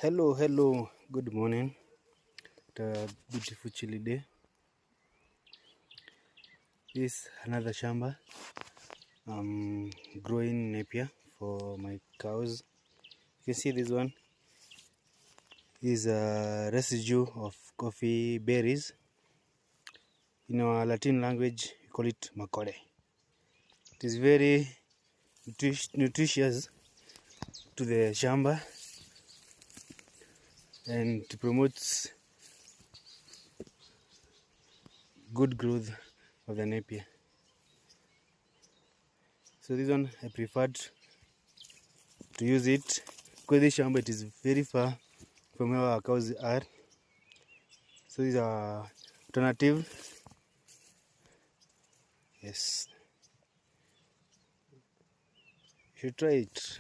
Hello, good morning. A beautiful chilly day. This is another shamba. I'm growing napier for my cows. You can see this one is a residue of coffee berries. In our Latin language, we call it macore. It is very nutritious to the shamba and it promotes good growth of the napier. So this one I preferred to use it because this shamba it is very far from where our cows are. So these are alternative. Yes, you should try it.